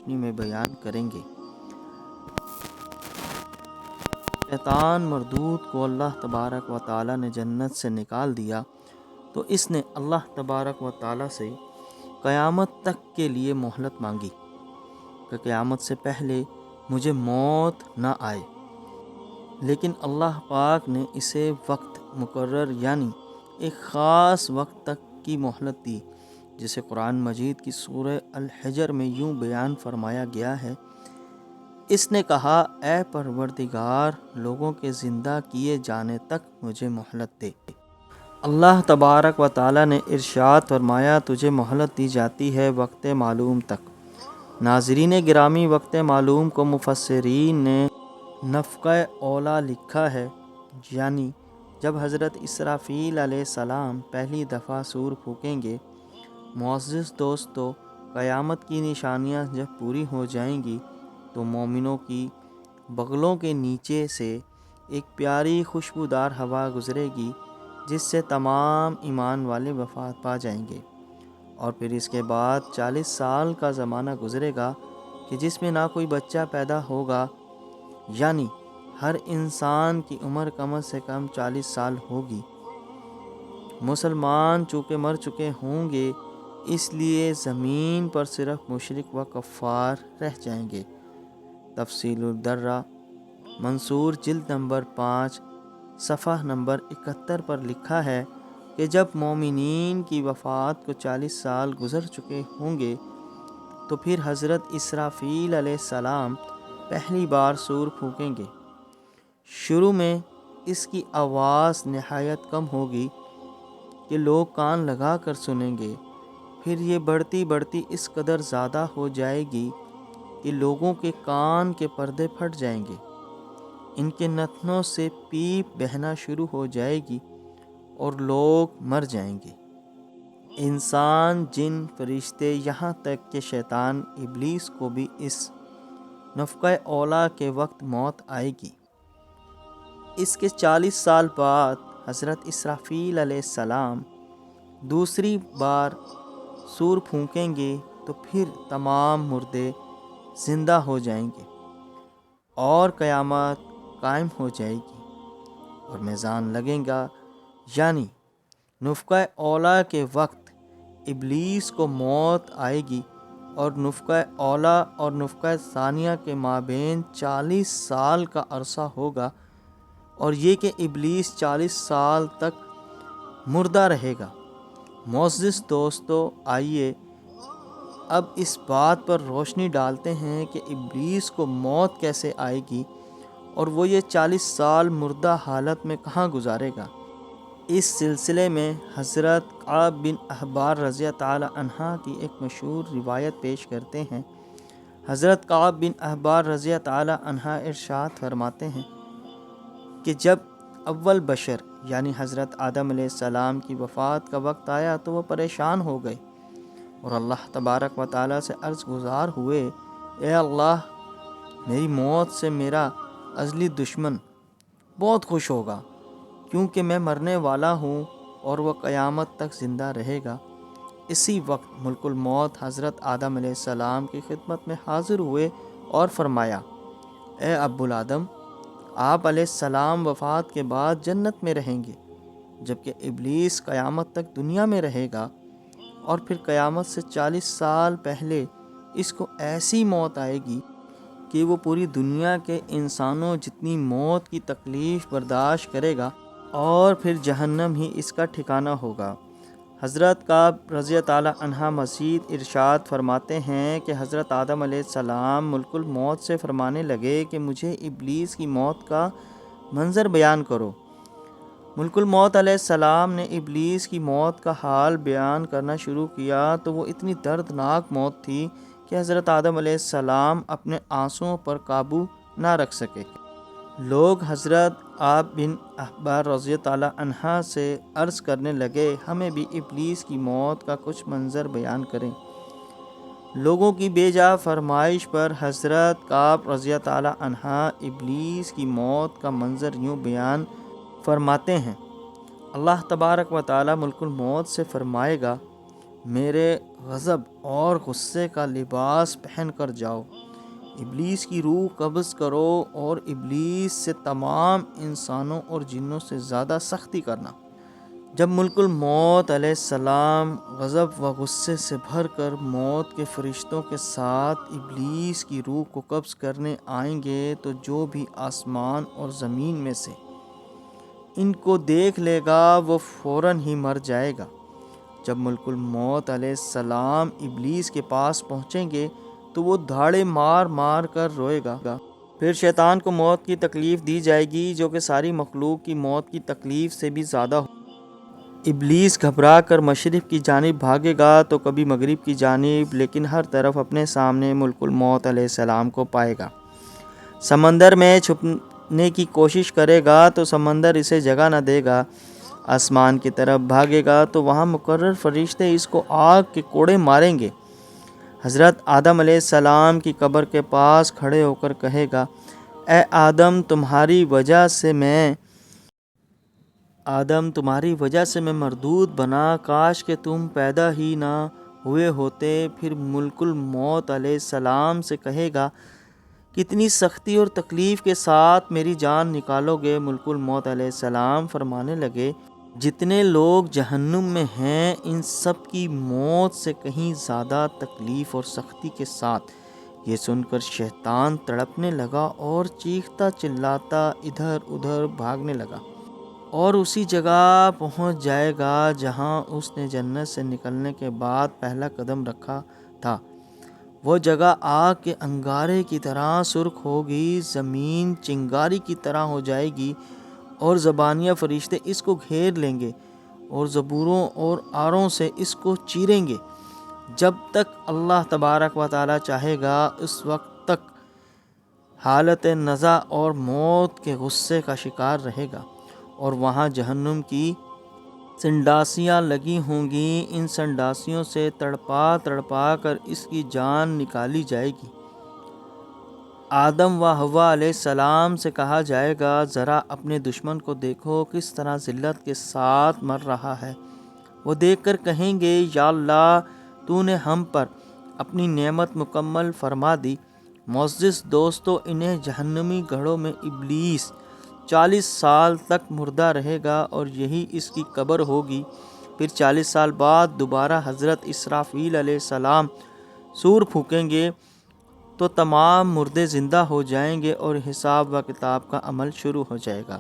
روشنی میں بیان کریں گے۔ شیطان مردود کو اللہ تبارک و تعالیٰ نے جنت سے نکال دیا تو اس نے اللہ تبارک و تعالیٰ سے قیامت تک کے لیے مہلت مانگی کہ قیامت سے پہلے مجھے موت نہ آئے، لیکن اللہ پاک نے اسے وقت مقرر یعنی ایک خاص وقت تک کی مہلت دی، جسے قرآن مجید کی سورہ الحجر میں یوں بیان فرمایا گیا ہے۔ اس نے کہا، اے پروردگار، لوگوں کے زندہ کیے جانے تک مجھے مہلت دے۔ اللہ تبارک و تعالیٰ نے ارشاد فرمایا، تجھے مہلت دی جاتی ہے وقت معلوم تک۔ ناظرین گرامی، وقت معلوم کو مفسرین نے نفخہ اولیٰ لکھا ہے، یعنی جب حضرت اسرافیل علیہ السلام پہلی دفعہ سور پھونکیں گے۔ معزز دوستو، قیامت کی نشانیاں جب پوری ہو جائیں گی تو مومنوں کی بغلوں کے نیچے سے ایک پیاری خوشبودار ہوا گزرے گی، جس سے تمام ایمان والے وفات پا جائیں گے، اور پھر اس کے بعد 40 سال کا زمانہ گزرے گا کہ جس میں نہ کوئی بچہ پیدا ہوگا، یعنی ہر انسان کی عمر کم از کم 40 سال ہوگی۔ مسلمان چونکہ مر چکے ہوں گے، اس لیے زمین پر صرف مشرک و کفار رہ جائیں گے۔ تفصیل الدرہ منصور جلد نمبر 5 صفحہ نمبر 71 پر لکھا ہے کہ جب مومنین کی وفات کو 40 سال گزر چکے ہوں گے تو پھر حضرت اسرافیل علیہ السلام پہلی بار سور پھونکیں گے۔ شروع میں اس کی آواز نہایت کم ہوگی کہ لوگ کان لگا کر سنیں گے، پھر یہ بڑھتی بڑھتی اس قدر زیادہ ہو جائے گی کہ لوگوں کے کان کے پردے پھٹ جائیں گے، ان کے نتنوں سے پیپ بہنا شروع ہو جائے گی اور لوگ مر جائیں گے۔ انسان، جن، فرشتے، یہاں تک کہ شیطان ابلیس کو بھی اس نفخہ اولیٰ کے وقت موت آئے گی۔ اس کے 40 سال بعد حضرت اسرافیل علیہ السلام دوسری بار سور پھونکیں گے تو پھر تمام مردے زندہ ہو جائیں گے اور قیامت قائم ہو جائے گی اور میزان لگے گا، یعنی نفخہ اولیٰ کے وقت ابلیس کو موت آئے گی اور نفخہ اولیٰ اور نفخہ ثانیہ کے مابین 40 سال کا عرصہ ہوگا، اور یہ کہ ابلیس 40 سال تک مردہ رہے گا۔ معزز دوستو، آئیے اب اس بات پر روشنی ڈالتے ہیں کہ ابلیس کو موت کیسے آئے گی اور وہ یہ 40 سال مردہ حالت میں کہاں گزارے گا۔ اس سلسلے میں حضرت کعب بن احبار رضی تعالی عنہ کی ایک مشہور روایت پیش کرتے ہیں۔ حضرت کعب بن احبار رضی تعالی عنہ ارشاد فرماتے ہیں کہ جب اول بشر یعنی حضرت آدم علیہ السلام کی وفات کا وقت آیا تو وہ پریشان ہو گئے اور اللہ تبارک و تعالیٰ سے عرض گزار ہوئے، اے اللہ، میری موت سے میرا ازلی دشمن بہت خوش ہوگا، کیونکہ میں مرنے والا ہوں اور وہ قیامت تک زندہ رہے گا۔ اسی وقت ملک الموت حضرت آدم علیہ السلام کی خدمت میں حاضر ہوئے اور فرمایا، اے ابو الآدم، آپ علیہ السلام وفات کے بعد جنت میں رہیں گے، جبکہ ابلیس قیامت تک دنیا میں رہے گا، اور پھر قیامت سے 40 سال پہلے اس کو ایسی موت آئے گی کہ وہ پوری دنیا کے انسانوں جتنی موت کی تکلیف برداشت کرے گا، اور پھر جہنم ہی اس کا ٹھکانہ ہوگا۔ حضرت کعب رضی تعالی عنہ مزید ارشاد فرماتے ہیں کہ حضرت آدم علیہ السلام ملک الموت سے فرمانے لگے کہ مجھے ابلیس کی موت کا منظر بیان کرو۔ ملک الموت علیہ السلام نے ابلیس کی موت کا حال بیان کرنا شروع کیا تو وہ اتنی دردناک موت تھی کہ حضرت آدم علیہ السلام اپنے آنسوؤں پر قابو نہ رکھ سکے۔ لوگ حضرت کعب بن احبار رضی تعالی عنہ سے عرض کرنے لگے، ہمیں بھی ابلیس کی موت کا کچھ منظر بیان کریں۔ لوگوں کی بے جا فرمائش پر حضرت کعب رضی تعالی عنہ ابلیس کی موت کا منظر یوں بیان فرماتے ہیں، اللہ تبارک و تعالی ملک الموت سے فرمائے گا، میرے غضب اور غصے کا لباس پہن کر جاؤ، ابلیس کی روح قبض کرو اور ابلیس سے تمام انسانوں اور جنوں سے زیادہ سختی کرنا۔ جب ملک الموت علیہ السلام غضب و غصے سے بھر کر موت کے فرشتوں کے ساتھ ابلیس کی روح کو قبض کرنے آئیں گے تو جو بھی آسمان اور زمین میں سے ان کو دیکھ لے گا وہ فوراً ہی مر جائے گا۔ جب ملک الموت علیہ السلام ابلیس کے پاس پہنچیں گے تو وہ دھاڑے مار مار کر روئے گا۔ پھر شیطان کو موت کی تکلیف دی جائے گی جو کہ ساری مخلوق کی موت کی تکلیف سے بھی زیادہ ہو۔ ابلیس گھبرا کر مشرق کی جانب بھاگے گا تو کبھی مغرب کی جانب، لیکن ہر طرف اپنے سامنے ملک الموت علیہ السلام کو پائے گا۔ سمندر میں چھپنے کی کوشش کرے گا تو سمندر اسے جگہ نہ دے گا۔ آسمان کی طرف بھاگے گا تو وہاں مقرر فرشتے اس کو آگ کے کوڑے ماریں گے۔ حضرت آدم علیہ السلام کی قبر کے پاس کھڑے ہو کر کہے گا، اے آدم تمہاری وجہ سے میں مردود بنا، کاش کہ تم پیدا ہی نہ ہوئے ہوتے۔ پھر ملک الموت علیہ السلام سے کہے گا، کتنی سختی اور تکلیف کے ساتھ میری جان نکالو گے؟ ملک الموت علیہ السلام فرمانے لگے، جتنے لوگ جہنم میں ہیں ان سب کی موت سے کہیں زیادہ تکلیف اور سختی کے ساتھ۔ یہ سن کر شیطان تڑپنے لگا اور چیختا چلاتا ادھر ادھر بھاگنے لگا اور اسی جگہ پہنچ جائے گا جہاں اس نے جنت سے نکلنے کے بعد پہلا قدم رکھا تھا۔ وہ جگہ آگ کے انگارے کی طرح سرخ ہوگی، زمین چنگاری کی طرح ہو جائے گی اور زبانیہ فرشتے اس کو گھیر لیں گے اور زبوروں اور آروں سے اس کو چیریں گے۔ جب تک اللہ تبارک و تعالی چاہے گا اس وقت تک حالت نزع اور موت کے غصے کا شکار رہے گا، اور وہاں جہنم کی سنڈاسیاں لگی ہوں گی، ان سنڈاسیوں سے تڑپا تڑپا کر اس کی جان نکالی جائے گی۔ آدم و حوا علیہ السلام سے کہا جائے گا، ذرا اپنے دشمن کو دیکھو کس طرح ذلت کے ساتھ مر رہا ہے۔ وہ دیکھ کر کہیں گے، یا اللہ تو نے ہم پر اپنی نعمت مکمل فرما دی۔ معزز دوستو، انہیں جہنمی گڑھوں میں ابلیس 40 سال تک مردہ رہے گا اور یہی اس کی قبر ہوگی۔ پھر 40 سال بعد دوبارہ حضرت اسرافیل علیہ السلام سور پھونکیں گے تو تمام مردے زندہ ہو جائیں گے اور حساب و کتاب کا عمل شروع ہو جائے گا۔